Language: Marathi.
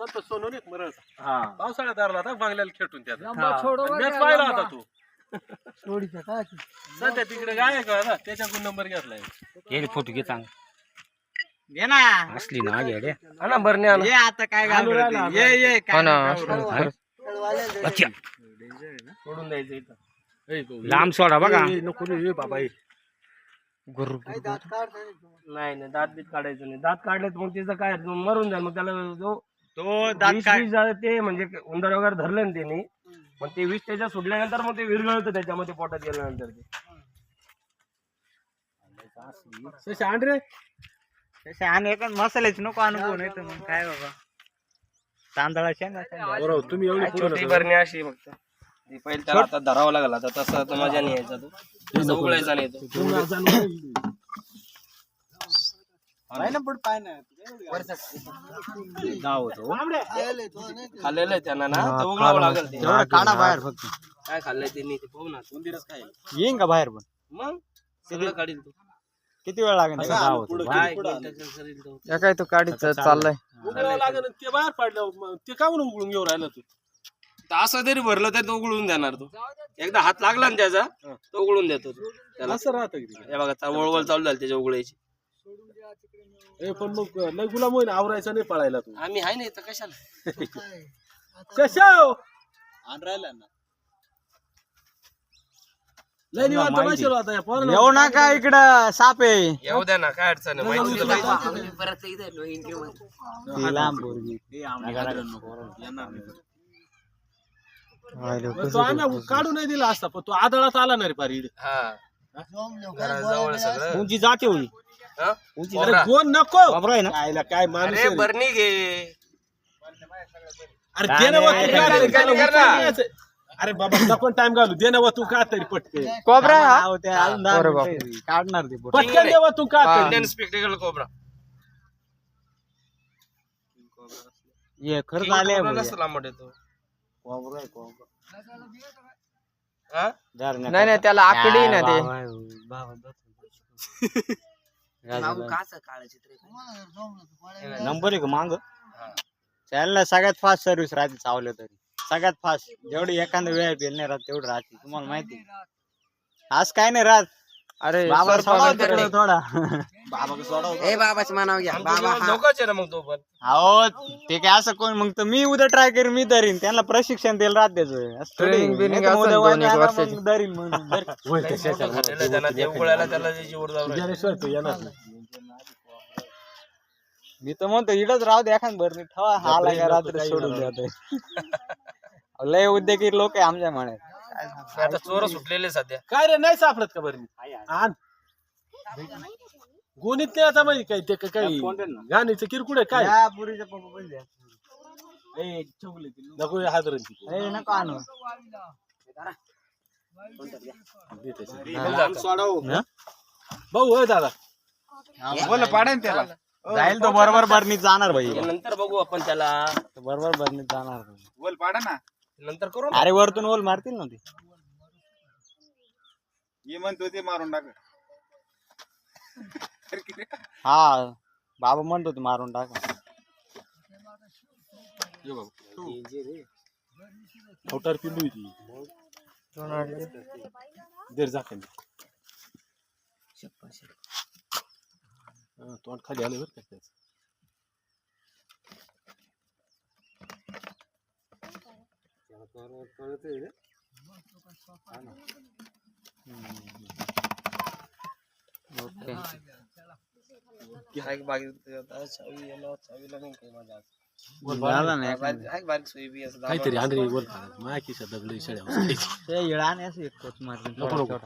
संत सोनून एक मरळ हा पावसाळ्यात धरला होता बांगल्याला खेटून त्याचा छोडो मॅच पाहिला होता तू सोडीचा काय सध्या तिकडे काय का त्याच्याकडून नंबर घेतलाय गेली फोटो घे चांग घे ना असली ना आगे हा ना बरं नाही ये आता काय घालून ये ये काय अच्छा सोडून द्यायचं इथं लांब सोडा बघा नको रे बाबा गुरु नाही नाही दात बीत काढायचं नाही दात काढले तर मग तिचं काय मरून जाईल मग त्याला जो तो दात विष काय बीज झालं ते म्हणजे उंदर वगैरे धरले ना त्यांनी मग ते विष त्याच्या सुटल्यानंतर मग ते विरघळतं त्याच्यामध्ये पोटात गेल्यानंतर ते आंड्रे तसे आणि एक मसाल्याच नको अनुभव नाही तर मग काय बाबा तांदळाचे ना बरोबर तुम्ही एवढी छोटी बरणी अशी फक्त ती पहिले त्याला हातात धरावं लागला आता तसं तर मजा नाही यायचा तो तसं उघडायचा नाही तो खाल्लेलं आहे त्यांना ना तर उघडावं लागेल ते काढा बाहेर फक्त काय खाल्लंय त्यांनी ते पाहू ना उंदीरच काय येईन का बाहेर पण मग सगळं काढील तो किती वेळ लागेल या काय तो काढीत चाललाय उघडावं लागेल ते बाहेर पडलं मग ते का म्हणून उघडून घेऊन राहिला तू तर असं तरी भरलं तर तो उघडून देणार तो एकदा हात लागला ना त्याचा तो उघडून देतो तो त्याला असं राहतं हे बघा वळवळ चालू झाली त्याच्या उघडायची पण मग लय गुलाम होईन आवरायचा नाही पळायला तू आम्ही आहे नाही तर कशाला कशा राहिला ना लय निवांत बसेल आता या पोराला. येऊ नका इकडं साप आहे येऊ द्या ना काय अडचण आहे माहिती ती लांब पोरगी. तो आम्ही काढू नाही दिला असता पण तो आदळात आला ना रे पारी हा जवळ सगळं उंची जाते होई हा? अरे कोण नको बाबरा आहे ना खायला काय माणूस अरे आहे? बरणी घे अरे दे ना वस्तू काय का रे, तरी, काय त्याला कर ना. उचलून न्यायचं. अरे बाबा नको टाइम घालू दे ना वस्तू का तरी पटके कोबरा आहे हा? हा, ते अजून दहा मिनिटं काढणार ते पोरं. पटकन दे वस्तू का तरी इंडियन स्पेक्टिकल कोबरा ये खरंच आले नसतं लांबट येतो हा? नाही नाही त्याला आकडी ना ते नंबर आहे का मांग त्याला सगळ्यात फास्ट सर्व्हिस राहते चावलं तरी सगळ्यात फास्ट जेवढी एखादा वेळ पेल नाही राहत तेवढं राहते तुम्हाला माहिती आहे. आज काय नाही राहत अरे बाबा सर सोडा पकडते. तिकडं थोडा ए बाबाच मानाव घ्या बाबा हा. नकोच आहे ना मग तो पण अहो ते काय असं कोण मग तर मी उद्या ट्राय करीन मी धरीन त्यांना प्रशिक्षण द्यायला राहत त्याचं असं थोडी. Training बिनिंग नाहीतर असेल उद्या दोन एक वाणी आला वर्षाची. मग धरीन मग धर. खाल्लेलं त्यांना ते उघडायला त्याला त्याची ओढ जाऊ राहिली. गेल्याशिवाय तो येणार नाही मी तर म्हणतो इडच राहू द्या एखाद भरणी ठेवा हा आला का रात्री सोडून द्या लय उद्योगी लोक आहे आमच्या मण्यात आता चोर सुटलेले सध्या काय रे नाही सापडत का बरं आण गोणीत नाही आता माहिती काय ते काही गाणीचं किरकुड आहे काय या पुरीच्या पप्पा पण द्या नको हे हादरून तिथे. ए, नको आणू दे त्याच्यात. हा? भाऊ होय दादा बोल पाडेन त्याला जाईल तो बरोबर बरणीत जाणार भाई नंतर बघू आपण त्याला तो बरोबर बरणीत जाणार बोल पाडा ना नंतर करू ना अरे वरतून ओल मारतील ना ते ये म्हणतो ते मारून टाक हा बाबा म्हणतो ते मारून टाका खोटार पिल्लू ती देर जा खाली तोंड खाली आलं बरं का त्याचं चावीला नाही काही माझ्या झाला नाही बारीक सोयी बी असं काहीतरी आंध्री बोल माया किशा दगडी शेळ्या ते इळा नाही असं एक कोच मारतील नको नको